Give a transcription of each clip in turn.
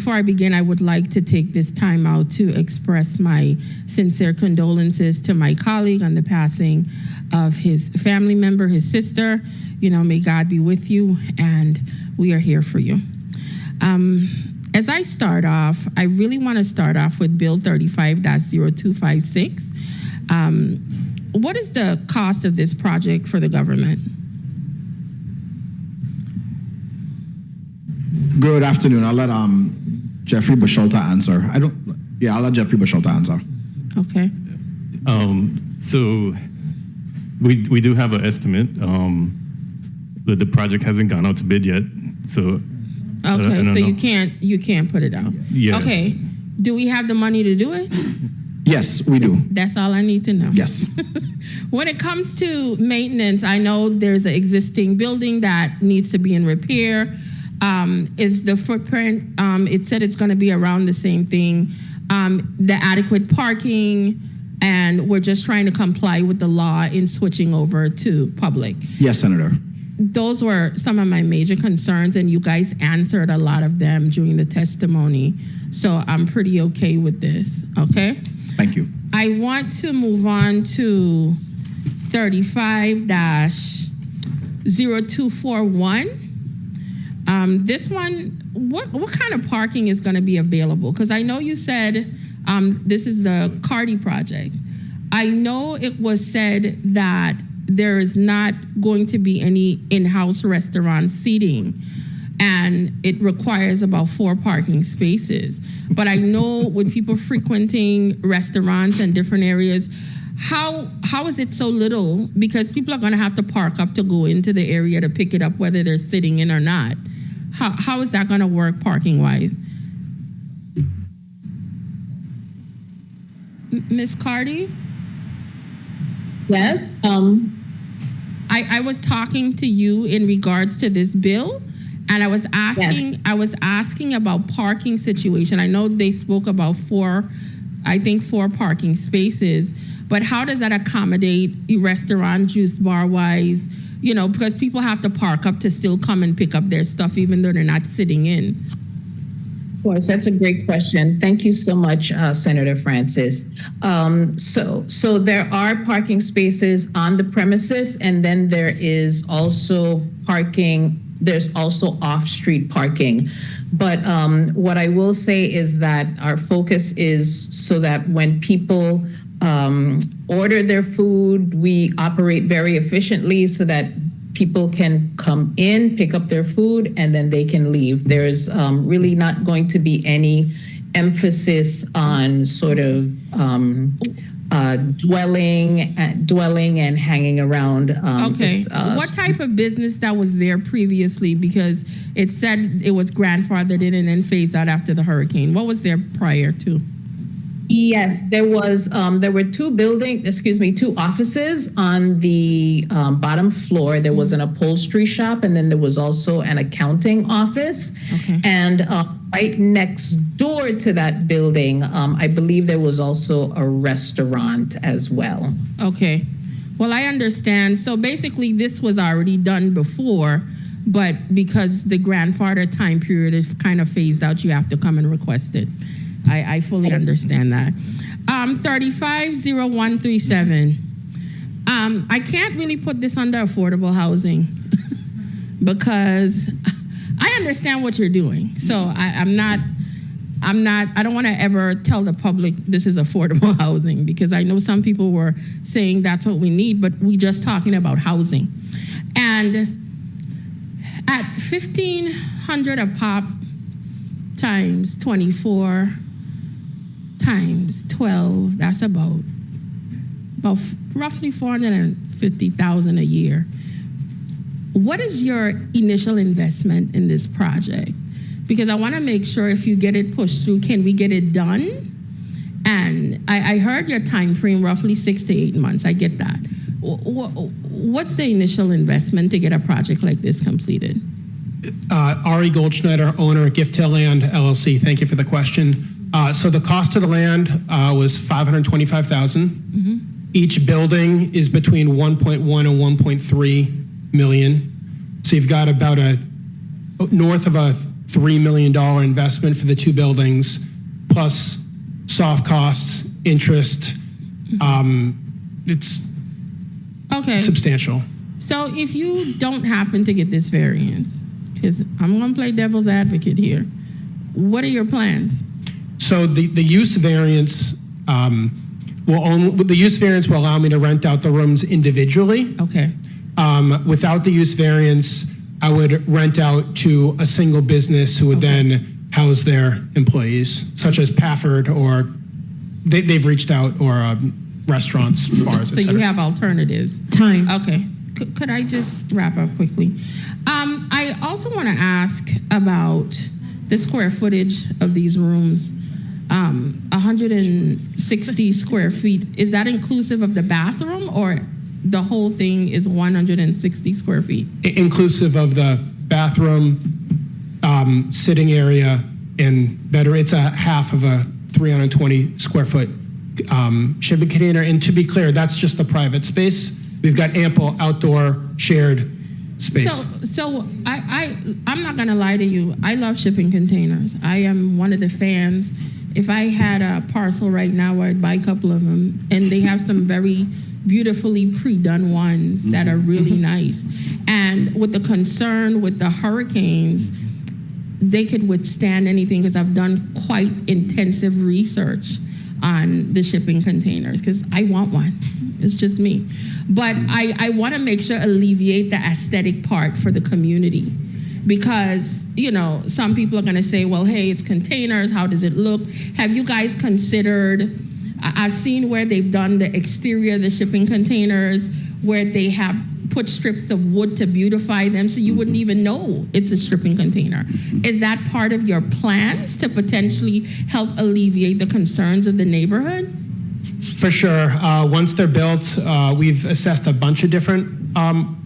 Before I begin, I would like to take this time out to express my sincere condolences to my colleague on the passing of his family member, his sister. May God be with you, and we are here for you. As I start off, I really want to start off with Bill 35-0256. What is the cost of this project for the government? Good afternoon. I'll let Jeffrey Bushalta answer. I'll let Jeffrey Bushalta answer. Okay. So we do have an estimate. But the project hasn't gone out to bid yet. So okay, so you can't put it out. Yeah. Okay. Do we have the money to do it? Yes, we do. That's all I need to know. Yes. When it comes to maintenance, I know there's an existing building that needs to be in repair. Is the footprint, it said it's going to be around the same thing, the adequate parking, and we're just trying to comply with the law in switching over to public. Yes, Senator. Those were some of my major concerns, and you guys answered a lot of them during the testimony. So I'm pretty okay with this, okay? Thank you. I want to move on to 35-0241. This one, what kind of parking is going to be available? Because I know you said this is the Cardi project. I know it was said that there is not going to be any in-house restaurant seating, and it requires about 4 parking spaces. But I know with people frequenting restaurants and different areas, how is it so little? Because people are going to have to park up to go into the area to pick it up, whether they're sitting in or not. How is that going to work parking-wise? Ms. Cardi? Yes. I was talking to you in regards to this bill, and I was asking. Yes. I was asking about parking situation. I know they spoke about 4 parking spaces, but how does that accommodate a restaurant, juice bar wise? Because people have to park up to still come and pick up their stuff, even though they're not sitting in. Of course, that's a great question. Thank you so much, Senator Francis. So there are parking spaces on the premises, and then there is also parking. There's also off-street parking. But what I will say is that our focus is so that when people order their food, we operate very efficiently so that people can come in, pick up their food, and then they can leave. There's really not going to be any emphasis on sort of dwelling and hanging around. Okay. What type of business that was there previously? Because it said it was grandfathered in and then phased out after the hurricane. What was there prior to? Yes, there was. There were 2 offices on the bottom floor. There was an upholstery shop, and then there was also an accounting office. Okay. And right next door to that building, I believe there was also a restaurant as well. Okay. Well, I understand. So basically, this was already done before, but because the grandfather time period is kind of phased out, you have to come and request it. I fully understand that. 35-0137. I can't really put this under affordable housing because I understand what you're doing. So I don't want to ever tell the public this is affordable housing, because I know some people were saying that's what we need, but we're just talking about housing. And at $1,500 a pop times 24 times 12, that's about roughly $450,000 a year. What is your initial investment in this project? Because I want to make sure if you get it pushed through, can we get it done? And I heard your time frame, roughly 6 to 8 months. I get that. What's the initial investment to get a project like this completed? Ari Goldschneider, owner of Gift Hill Land, LLC. Thank you for the question. So the cost of the land was $525,000. Mm-hmm. Each building is between 1.1 and 1.3 million. So you've got about north of a $3 million investment for the two buildings, plus soft costs, interest. It's Okay. substantial. So if you don't happen to get this variance, because I'm going to play devil's advocate here, what are your plans? So the use variance will allow me to rent out the rooms individually. Okay. Without the use variance, I would rent out to a single business who would then house their employees, such as Pafford, or they've reached out, or restaurants, bars, So et you cetera. have alternatives. Time. Okay. Could I just wrap up quickly? I also want to ask about the square footage of these rooms. 160 square feet. Is that inclusive of the bathroom, or the whole thing is 160 square feet? Inclusive of the bathroom, sitting area, and bedroom. It's a half of a 320 square foot shipping container. And to be clear, that's just the private space. We've got ample outdoor shared space. So I'm not gonna lie to you. I love shipping containers. I am one of the fans. If I had a parcel right now, I'd buy a couple of them, and they have some very beautifully pre-done ones that are really nice. And with the concern with the hurricanes, they could withstand anything, because I've done quite intensive research on the shipping containers, because I want one. It's just me. But I want to make sure alleviate the aesthetic part for the community, because, you know, some people are going to say, well, hey, it's containers. How does it look? Have you guys considered, I've seen where they've done the exterior of the shipping containers, where they have put strips of wood to beautify them so you wouldn't even know it's a shipping container. Is that part of your plans to potentially help alleviate the concerns of the neighborhood? For sure. Once they're built, we've assessed a bunch of different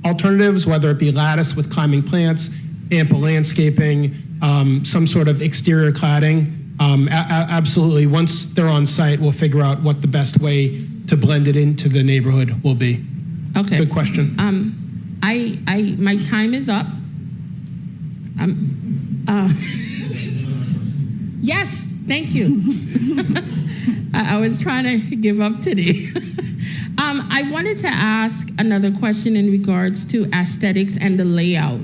alternatives, whether it be lattice with climbing plants, ample landscaping, some sort of exterior cladding. Absolutely. Once they're on site, we'll figure out what the best way to blend it into the neighborhood will be. Okay. Good question. My time is up. Yes, thank you. I was trying to give up today. I wanted to ask another question in regards to aesthetics and the layout.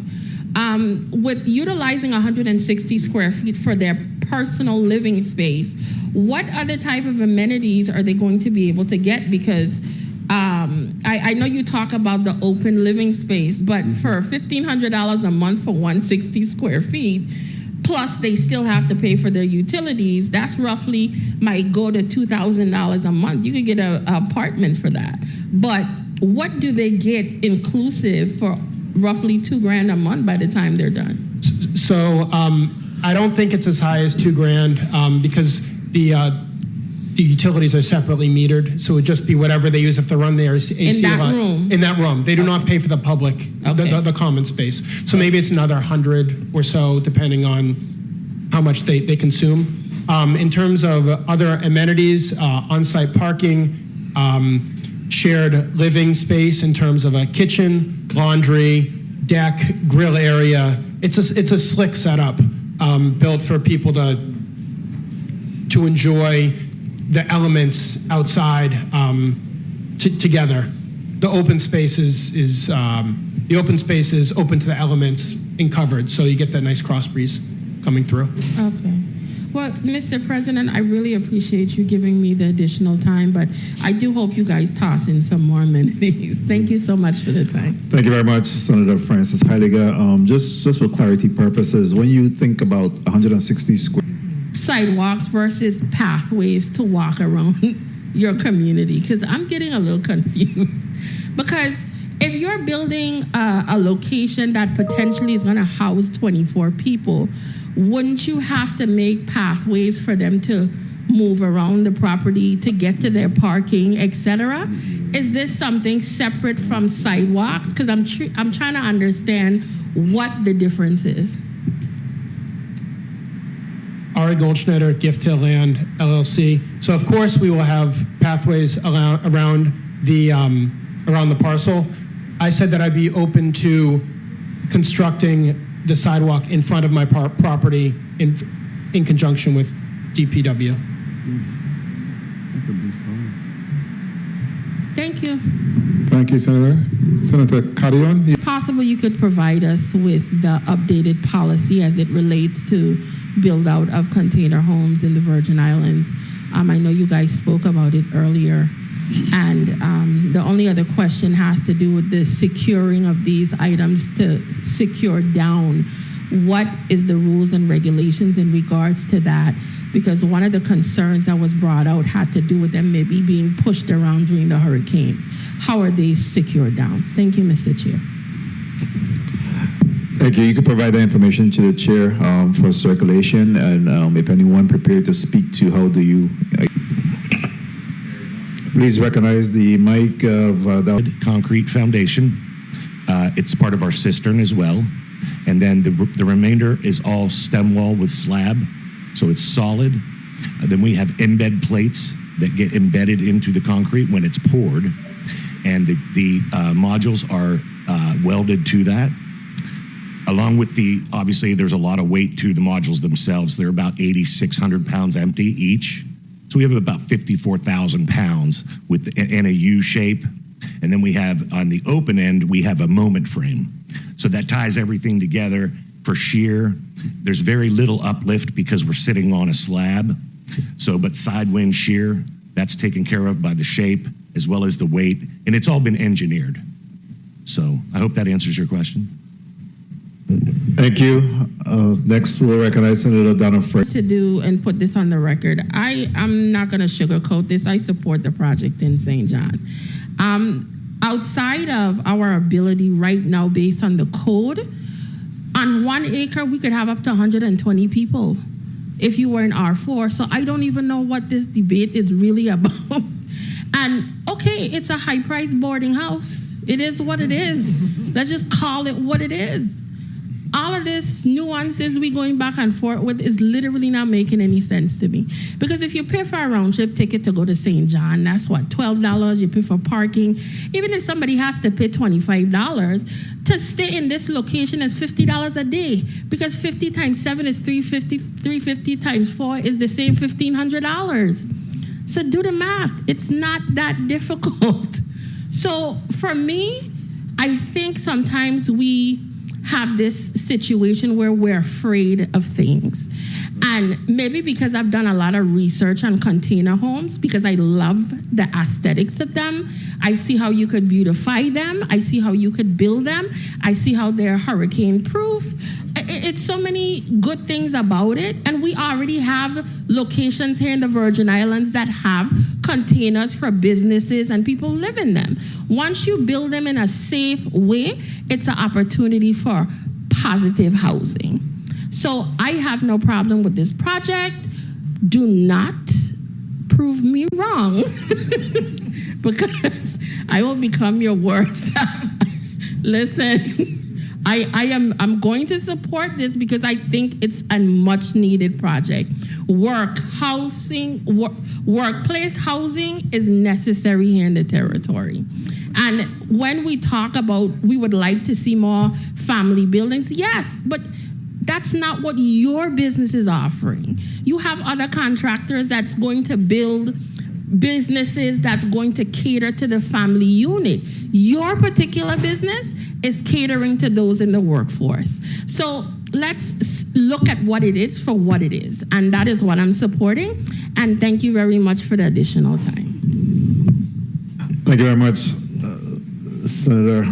With utilizing 160 square feet for their personal living space, what other type of amenities are they going to be able to get? Because I know you talk about the open living space, but for $1,500 a month for 160 square feet, plus they still have to pay for their utilities, that's roughly might go to $2,000 a month. You could get an apartment for that. But what do they get inclusive for roughly $2,000 a month by the time they're done? So I don't think it's as high as $2,000 because the utilities are separately metered. So it would just be whatever they use if they run their AC. In that room? In that room. They do not pay for the public, Okay. the common space. So maybe it's another 100 or so, depending on how much they consume. In terms of other amenities, on-site parking, shared living space in terms of a kitchen, laundry, deck, grill area. It's a slick setup built for people to enjoy the elements outside together. The open space is open to the elements and covered, so you get that nice cross breeze coming through. Okay. Well, Mr. President, I really appreciate you giving me the additional time, but I do hope you guys toss in some more amenities. Thank you so much for the time. Thank you very much, Senator Francis Heiliger. Just for clarity purposes, when you think about 160 square, Sidewalks versus pathways to walk around your community, because I'm getting a little confused. Because if you're building a location that potentially is going to house 24 people, wouldn't you have to make pathways for them to move around the property to get to their parking, etc.? Is this something separate from sidewalks? Because I'm trying to understand what the difference is. Ari Goldschneider, Gift Hill Land, LLC. So of course we will have pathways around the parcel. I said that I'd be open to constructing the sidewalk in front of my property in conjunction with DPW. Thank you. Thank you, Senator. Senator Carrion, Possible you could provide us with the updated policy as it relates to build out of container homes in the Virgin Islands. I know you guys spoke about it earlier. And the only other question has to do with the securing of these items to secure down. What is the rules and regulations in regards to that? Because one of the concerns that was brought out had to do with them maybe being pushed around during the hurricanes. How are they secured down? Thank you, Mr. Chair. Thank you. You can provide that information to the chair for circulation, and if anyone prepared to speak to how do you. Please recognize the mic of the concrete foundation. It's part of our cistern as well. And then the remainder is all stem wall with slab, so it's solid. Then we have embed plates that get embedded into the concrete when it's poured. And the modules are welded to that. Along with obviously there's a lot of weight to the modules themselves. They're about 8,600 pounds empty each. So we have about 54,000 pounds in a U shape. And then we have, on the open end, we have a moment frame. So that ties everything together for shear. There's very little uplift because we're sitting on a slab. So, but side wind shear, that's taken care of by the shape as well as the weight. And it's all been engineered. So I hope that answers your question. Thank you. Next, we'll recognize Senator Donna Frey. To do and put this on the record, I'm not going to sugarcoat this. I support the project in St. John. Outside of our ability right now, based on the code, on 1 acre, we could have up to 120 people if you were in R4. So I don't even know what this debate is really about. And okay, it's a high-priced boarding house. It is what it is. Let's just call it what it is. All of this nuances we going back and forth with is literally not making any sense to me. Because if you pay for a round trip ticket to go to St. John, that's what, $12. You pay for parking. Even if somebody has to pay $25 to stay in this location is $50 a day. Because 50 times 7 is $350. 350 times 4 is the same $1,500. So do the math. It's not that difficult. So for me, I think sometimes we have this situation where we're afraid of things. And maybe because I've done a lot of research on container homes, because I love the aesthetics of them, I see how you could beautify them, I see how you could build them, I see how they're hurricane proof. It's so many good things about it, and we already have locations here in the Virgin Islands that have containers for businesses and people live in them. Once you build them in a safe way, it's an opportunity for positive housing. So I have no problem with this project. Do not prove me wrong because I will become your worst. Listen. I'm going to support this because I think it's a much needed project. Workplace housing is necessary here in the territory. And when we talk about we would like to see more family buildings, yes, but that's not what your business is offering. You have other contractors that's going to build businesses that's going to cater to the family unit. Your particular business is catering to those in the workforce. So let's look at what it is for what it is. And that is what I'm supporting. And thank you very much for the additional time. Thank you very much, Senator.